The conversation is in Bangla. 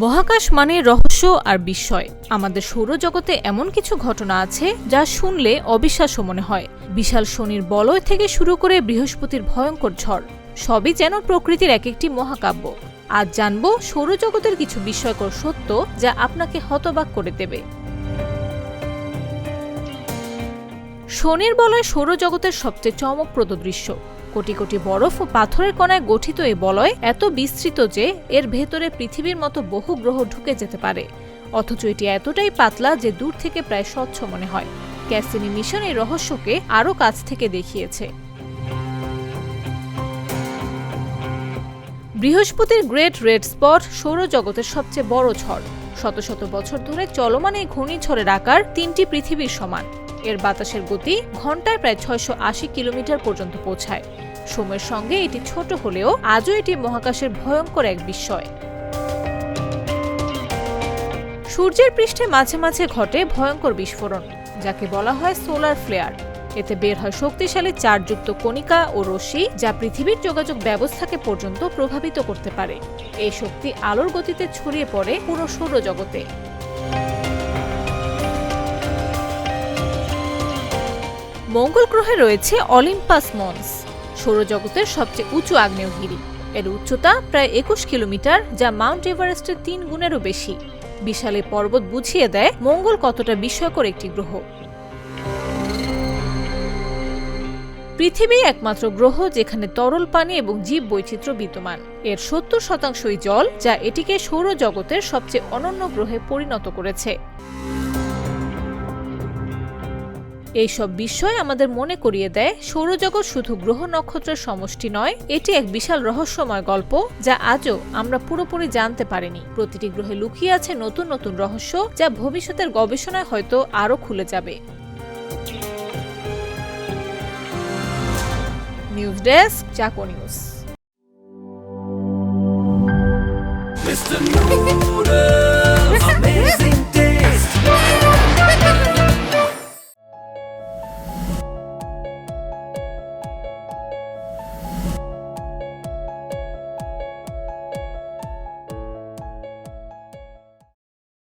মহাকাশ মানে রহস্য আর বিস্ময়। আমাদের সৌরজগতে এমন কিছু ঘটনা আছে যা শুনলে অবিশ্বাস্য মনে হয়। বিশাল শনির বলয় থেকে শুরু করে বৃহস্পতির ভয়ঙ্কর ঝড়, সবই যেন প্রকৃতির এক একটি মহাকাব্য। আজ জানব সৌরজগতের কিছু বিস্ময়কর সত্য যা আপনাকে হতবাক করে দেবে। শনির বলয় সৌরজগতের সবচেয়ে চমকপ্রদ দৃশ্য। কোটি কোটি বরফ ও পাথরের কণায় গঠিত এই বলয় এত বিস্তৃত যে এর ভেতরে পৃথিবীর মতো বহু গ্রহ ঢুকে যেতে পারে, অথচ এটি এতটাই পাতলা যে দূর থেকে প্রায় স্বচ্ছ মনে হয়। ক্যাসিনি মিশন এই রহস্যকে আরও কাছ থেকে দেখিয়েছে। বৃহস্পতির গ্রেট রেড স্পট সৌরজগতের সবচেয়ে বড় ঝড়। শত শত বছর ধরে চলমান এই ঘূর্ণিঝড়ের আকার ৩টি পৃথিবীর সমান। এর বাতাসের গতি ঘন্টায় প্রায় ৬৮০ কিলোমিটার পর্যন্ত পৌঁছায়। সময়ের সঙ্গে এটি ছোট হলেও আজও এটি মহাকাশের ভয়ঙ্কর এক বিস্ময়। সূর্যের পৃষ্ঠে মাঝে মাঝে ঘটে ভয়ঙ্কর বিস্ফোরণ, যাকে বলা হয় সোলার ফ্লেয়ার। এতে বের হয় শক্তিশালী চার্জযুক্ত কণিকা ও রশ্মি, যা পৃথিবীর যোগাযোগ ব্যবস্থাকে পর্যন্ত প্রভাবিত করতে পারে। এই শক্তি আলোর গতিতে ছড়িয়ে পড়ে পুরো সৌরজগতে। মঙ্গল গ্রহে রয়েছে অলিম্পাস মন্স, সৌরজগতের সবচেয়ে উঁচু আগ্নেয়গিরি। এর উচ্চতা প্রায় ২১ কিলোমিটার, যা মাউন্ট এভারেস্টের ৩ গুণেরও বেশি। বিশাল এই পর্বত বুঝিয়ে দেয় মঙ্গল কতটা বিস্ময়কর একটি গ্রহ। পৃথিবী একমাত্র গ্রহ যেখানে তরল পানি এবং জীব বৈচিত্র্য বিদ্যমান। এর ৭০% জল, যা এটিকে সৌরজগতের সবচেয়ে অনন্য গ্রহে পরিণত করেছে। এইসব বিষয় আমাদের মনে করিয়ে দেয় সৌরজগৎ শুধু গ্রহ নক্ষত্রের সমষ্টি নয়, এটি এক বিশাল রহস্যময় গল্প যা আজও আমরা পুরোপুরি জানতে পারিনি। প্রতিটি গ্রহে লুকিয়ে আছে নতুন নতুন রহস্য, যা ভবিষ্যতের গবেষণায় হয়তো আরও খুলে যাবে। News desk, চাকো news.